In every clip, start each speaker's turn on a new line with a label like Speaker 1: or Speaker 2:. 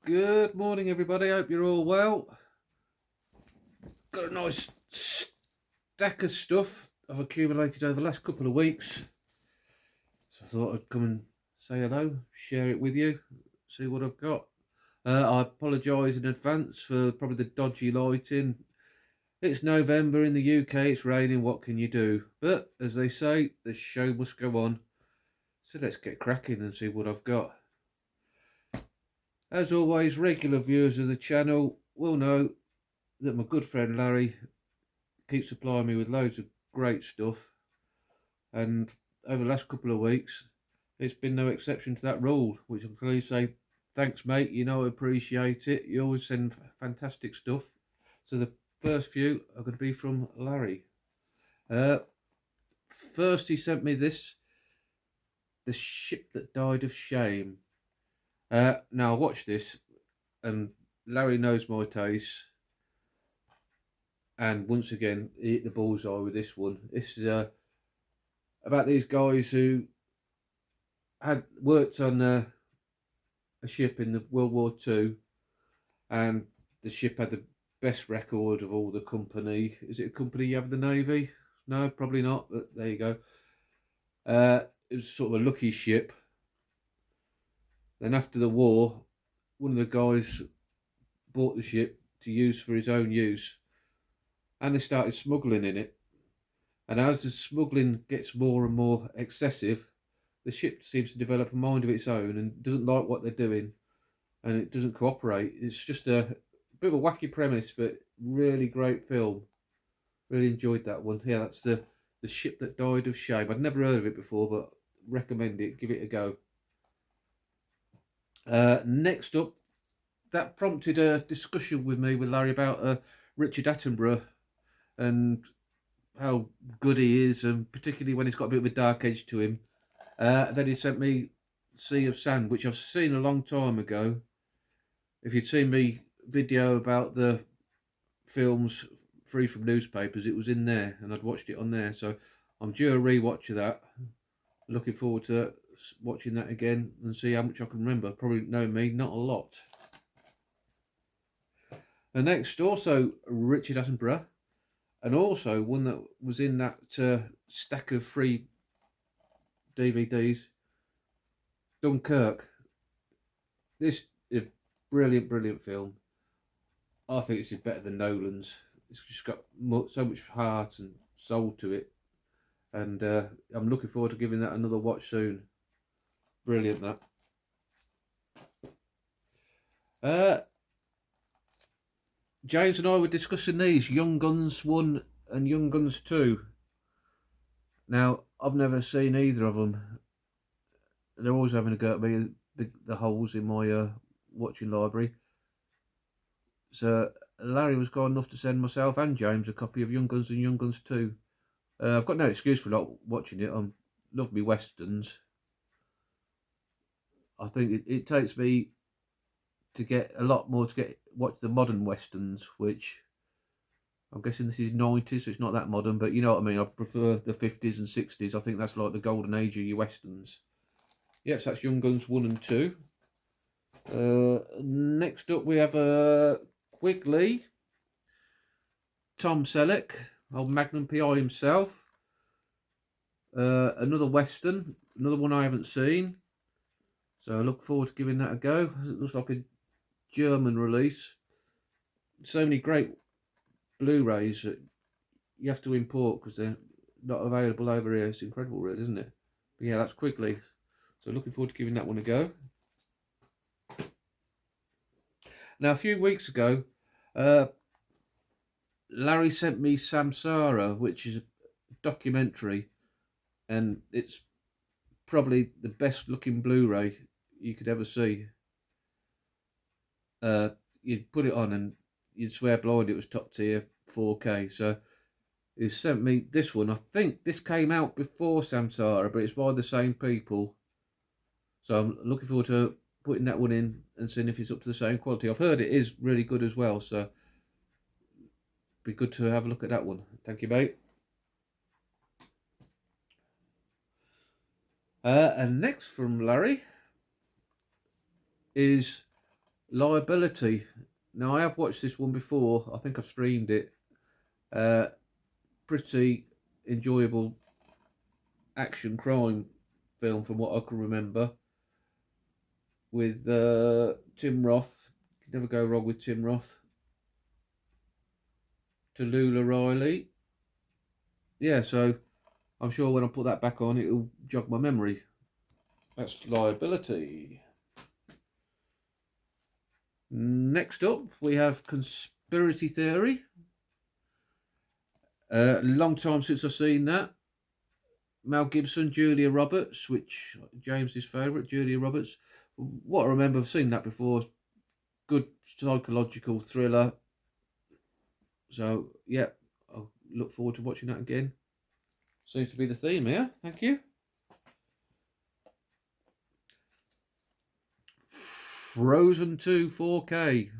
Speaker 1: Good morning, everybody. Hope you're all well. Got a nice stack of stuff I've accumulated over the last couple of weeks. So I thought I'd come and say hello, share it with you, see what I've got. I apologise in advance for probably the dodgy lighting. It's November in the UK, it's raining, what can you do? But as they say, the show must go on. So let's get cracking and see what I've got. As always, regular viewers of the channel will know that my good friend Larry keeps supplying me with loads of great stuff, and over the last couple of weeks it's been no exception to that rule, which I can clearly say thanks, mate. You know, I appreciate it. You always send fantastic stuff. So the first few are going to be from Larry. First he sent me this, The Ship That Died of Shame. Now I watched this, and Larry knows my taste, and once again he hit the bullseye with this one. This is about these guys who had worked on a ship in the World War II, and the ship had the best record of all the company. Is it a company you have in the Navy? No, probably not, but there you go. It was sort of a lucky ship. Then after the war, one of the guys bought the ship to use for his own use, and they started smuggling in it. And as the smuggling gets more and more excessive, the ship seems to develop a mind of its own and doesn't like what they're doing, and it doesn't cooperate. It's just a bit of a wacky premise, but really great film. Really enjoyed that one. Yeah, that's the Ship That Died of Shame. I'd never heard of it before, but recommend it. Give it a go. Next up, that prompted a discussion with me with Larry about Richard Attenborough and how good he is, and particularly when he's got a bit of a dark edge to him. Then he sent me Sea of Sand, which I've seen a long time ago. If you'd seen me video about the films free from newspapers, it was in there, and I'd watched it on there. So I'm due a rewatch of that. Looking forward to watching that again and see how much I can remember. Probably, knowing me, not a lot. The next, also Richard Attenborough, and also one that was in that stack of free DVDs, Dunkirk. This is a brilliant film. I think it's better than Nolan's. It's just got so much heart and soul to it, and I'm looking forward to giving that another watch soon. Brilliant, that. James and I were discussing these, Young Guns 1 and Young Guns 2. Now, I've never seen either of them. They're always having a go at me, the holes in my watching library. So Larry was kind enough to send myself and James a copy of Young Guns and Young Guns 2. I've got no excuse for not watching it. I love me westerns. I think it takes me to get a lot more to watch the modern westerns, which I'm guessing this is 90s, so it's not that modern, but you know what I mean. I prefer the 50s and 60s. I think that's like the golden age of your westerns. Yes, that's Young Guns 1 and 2. Next up we have Quigley, Tom Selleck, old Magnum PI himself. Another western, another one I haven't seen, so I look forward to giving that a go. It looks like a German release. So many great Blu-rays that you have to import because they're not available over here. It's incredible, really, isn't it? But yeah, that's Quigley. So looking forward to giving that one a go. Now, a few weeks ago, Larry sent me Samsara, which is a documentary, and it's probably the best looking Blu-ray you could ever see. You'd put it on and you'd swear blind it was top tier 4K. So he sent me this one. I think this came out before Samsara, but it's by the same people. So I'm looking forward to putting that one in and seeing if it's up to the same quality. I've heard it is really good as well, so be good to have a look at that one. Thank you, mate. And next from Larry is Liability. Now I have watched this one before. I think I've streamed it. Pretty enjoyable action crime film from what I can remember. With Tim Roth. You can never go wrong with Tim Roth. Tallulah Riley. Yeah, so I'm sure when I put that back on, it'll jog my memory. That's Liability. Next up, we have Conspiracy Theory. Long time since I've seen that. Mel Gibson, Julia Roberts, which James's favourite, Julia Roberts. What I remember, I've seen that before. Good psychological thriller. So, yeah, I'll look forward to watching that again. Seems to be the theme here. Thank you. Frozen 2 4K.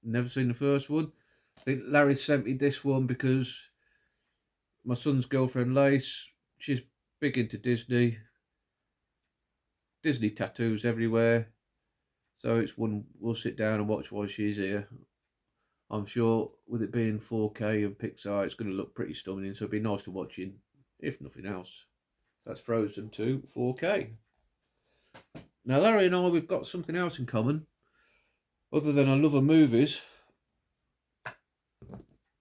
Speaker 1: Never seen the first one. I think Larry sent me this one because my son's girlfriend Lace, she's big into Disney. Disney tattoos everywhere. So it's one we'll sit down and watch while she's here. I'm sure with it being 4K and Pixar, it's going to look pretty stunning. So it'd be nice to watch in, if nothing else. That's Frozen 2 4K. Now Larry and I, we've got something else in common. Other than our love of movies,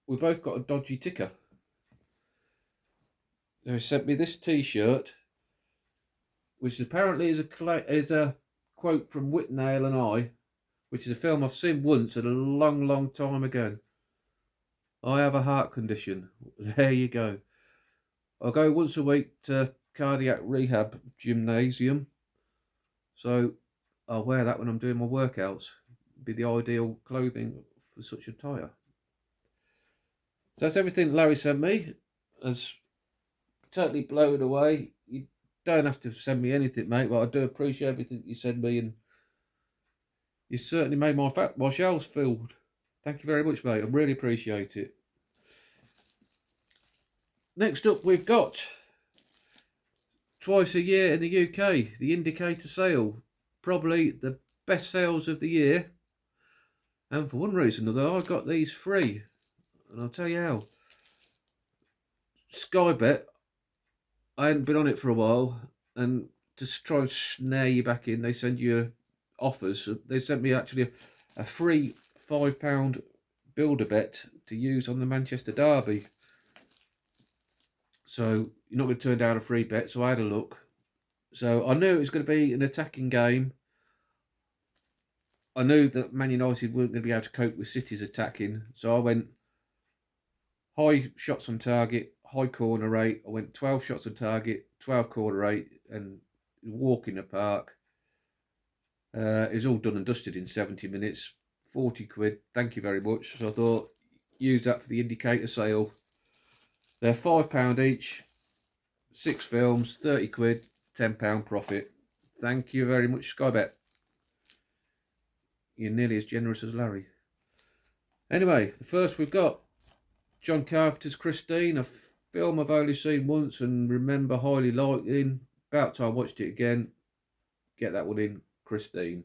Speaker 1: we both got a dodgy ticker. They sent me this T-shirt, which apparently is a quote from Whitnale and I, which is a film I've seen once and a long, long time ago. I have a heart condition. There you go. I go once a week to cardiac rehab gymnasium, so I'll wear that when I'm doing my workouts. It'd be the ideal clothing for such attire. So that's everything Larry sent me. As totally blown away. You don't have to send me anything, mate, but I do appreciate everything you send me, and you certainly made my shelves filled. Thank you very much, mate. I really appreciate it. Next up, we've got twice a year in the UK, the Indicator sale. Probably the best sales of the year. And for one reason or another, I got these free. And I'll tell you how. Skybet, I hadn't been on it for a while, and to try and snare you back in, they send you offers. They sent me actually a free £5 builder bet to use on the Manchester Derby. So you're not going to turn down a free bet, so I had a look. So I knew it was going to be an attacking game. I knew that Man United weren't going to be able to cope with City's attacking, so I went high shots on target, high corner rate. I went 12 shots on target, 12 corner rate, and walk in the park. It was all done and dusted in 70 minutes. 40 quid, thank you very much. So I thought, use that for the Indicator sale. They're £5 each, 6 films, 30 quid, £10 profit. Thank you very much, Skybet. You're nearly as generous as Larry. Anyway, the first we've got John Carpenter's Christine, a film I've only seen once and remember highly liking. About time I watched it again. Get that one in, Christine.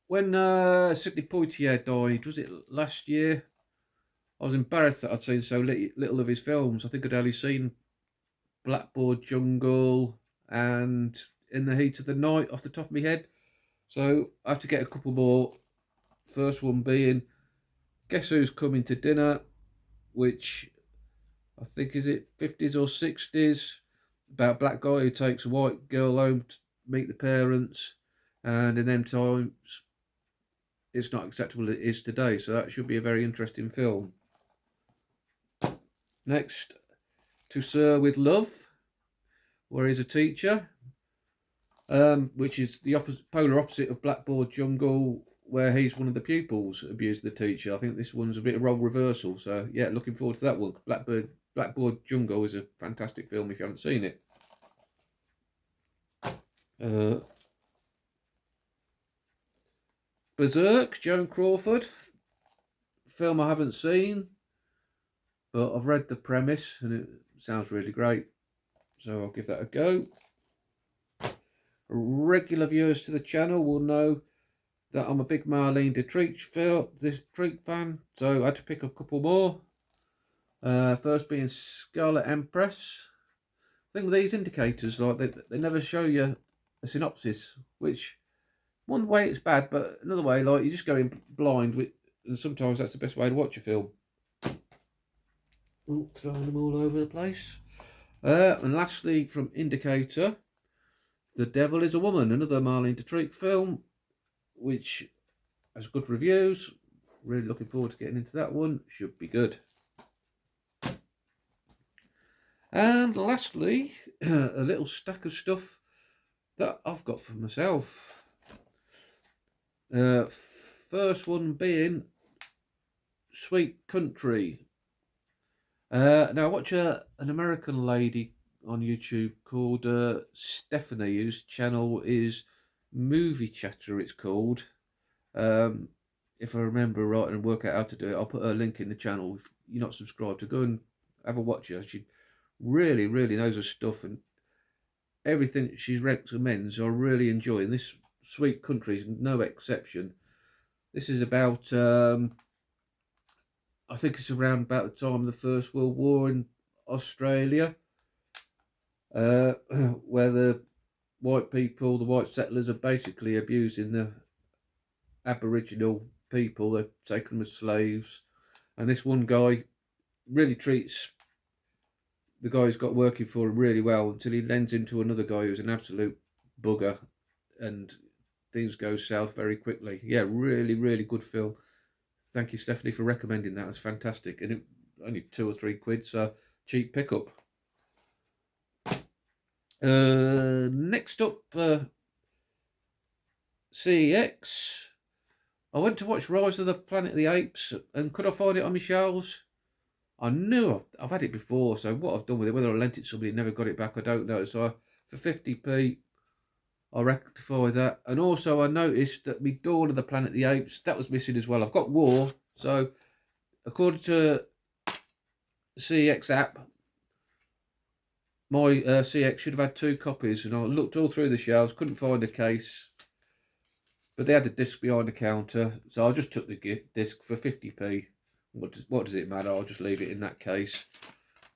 Speaker 1: When Sidney Poitier died, was it last year? I was embarrassed that I'd seen so little of his films. I think I'd only seen Blackboard Jungle and In the Heat of the Night off the top of my head. So I have to get a couple more. First one being Guess Who's Coming to Dinner, which I think is it 50s or 60s, about a black guy who takes a white girl home to meet the parents, and in them times it's not acceptable as it is today, so that should be a very interesting film. Next, To Sir with Love, where he's a teacher, which is the polar opposite of Blackboard Jungle, where he's one of the pupils abused the teacher. I think this one's a bit of role reversal, so yeah, looking forward to that one. Blackboard Jungle is a fantastic film if you haven't seen it. Berserk, Joan Crawford, film I haven't seen, but I've read the premise and it sounds really great, so I'll give that a go. Regular viewers to the channel will know that I'm a big Marlene Dietrich fan, so I had to pick a couple more. First being Scarlet Empress. I think with these indicators, like they never show you a synopsis, which one way it's bad, but another way, like you just go in blind, and sometimes that's the best way to watch a film. Oh, throwing them all over the place. And lastly, from Indicator, The Devil is a Woman, another Marlene Dietrich film, which has good reviews. Really looking forward to getting into that one. Should be good. And lastly, a little stack of stuff that I've got for myself. First one being Sweet Country. Now I watch an American lady on YouTube called Stephanie, whose channel is Movie Chatter, it's called. If I remember right and work out how to do it, I'll put a link in the channel. If you're not subscribed to, go and have a watch her. She really knows her stuff, and everything she recommends I really enjoy. And this Sweet Country is no exception. This is about I think it's around about the time of the First World War in Australia, where the white people, the white settlers, are basically abusing the Aboriginal people. They're taking them as slaves, and this one guy really treats the guy who's got working for him really well until he lends into another guy who's an absolute bugger, and things go south very quickly. Yeah, really good film. Thank you, Stephanie, for recommending that. It's fantastic, and it only £2 or £3, so cheap pickup. Next up, CEX. I went to watch Rise of the Planet of the Apes, and could I find it on my shelves? I knew I've had it before, so what I've done with it, whether I lent it to somebody and never got it back, I don't know. So for 50p, I rectify that. And also I noticed that my Dawn of the Planet of the Apes, that was missing as well. I've got War, so according to CX app, my CX should have had 2 copies, and I looked all through the shelves, couldn't find a case, but they had the disc behind the counter, so I just took the disc for 50p. What does it matter? I'll just leave it in that case,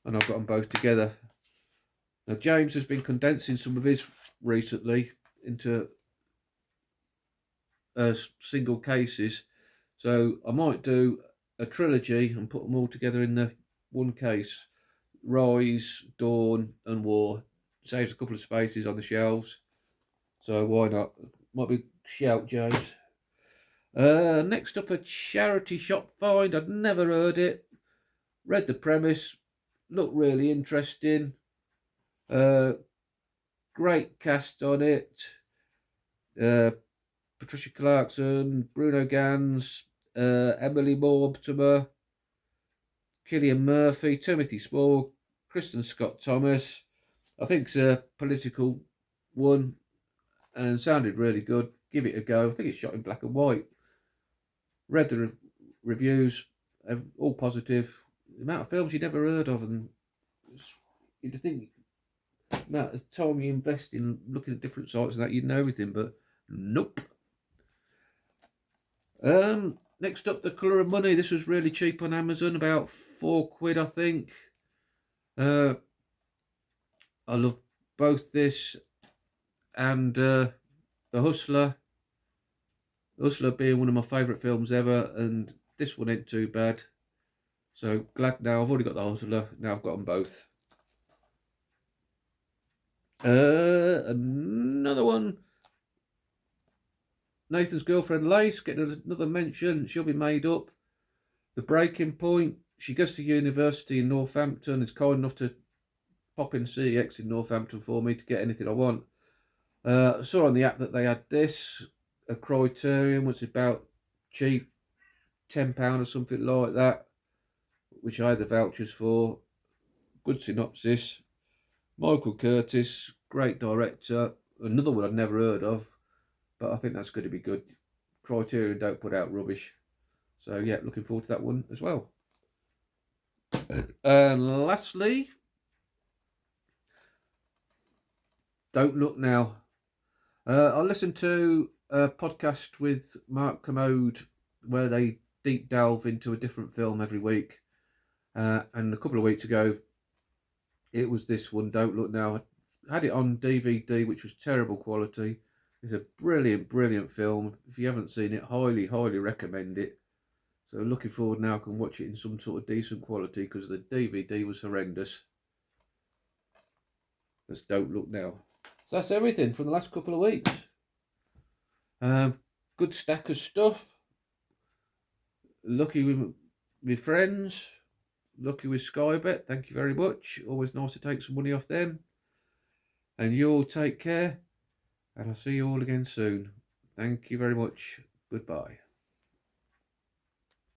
Speaker 1: and I've got them both together. Now James has been condensing some of his recently into single cases, so I might do a trilogy and put them all together in the one case. Rise, Dawn and War. Saves a couple of spaces on the shelves, so why not? Might be shout, James. Next up, a charity shop find. I'd never heard it. Read the premise, looked really interesting. Great cast on it. Patricia Clarkson, Bruno Gans, Emily Mortimer, Cillian Murphy, Timothy Spall, Kristen Scott Thomas. I think it's a political one and sounded really good. Give it a go. I think it's shot in black and white. Read the reviews, all positive. The amount of films you never heard of, and you'd think the amount of time you invest in looking at different sites and that, you'd know everything, but nope. Next up, The Colour of Money. This was really cheap on Amazon, about £4, I think. I love both this and The Hustler. Hustler being one of my favourite films ever, and this one ain't too bad. So glad now I've already got The Hustler, now I've got them both. Another one, Nathan's Girlfriend Lace, getting another mention. She'll be made up. The Breaking Point. She goes to university in Northampton. Is kind enough to pop in CX in Northampton for me to get anything I want. I saw on the app that they had this, a Criterion, which is about cheap, £10 or something like that, which I had the vouchers for. Good synopsis. Michael Curtis, great director. Another one I'd never heard of, but I think that's going to be good. Criterion don't put out rubbish. So yeah, looking forward to that one as well. And lastly, Don't Look Now. I listened to a podcast with Mark Commode where they deep delve into a different film every week. And a couple of weeks ago, it was this one, Don't Look Now. I had it on DVD, which was terrible quality. It's a brilliant, brilliant film. If you haven't seen it, highly, highly recommend it. So looking forward now I can watch it in some sort of decent quality because the DVD was horrendous. Let's Don't Look Now. So that's everything from the last couple of weeks. Good stack of stuff. Lucky with my friends. Lucky with Skybet. Thank you very much. Always nice to take some money off them. And you all take care. And I'll see you all again soon. Thank you very much. Goodbye.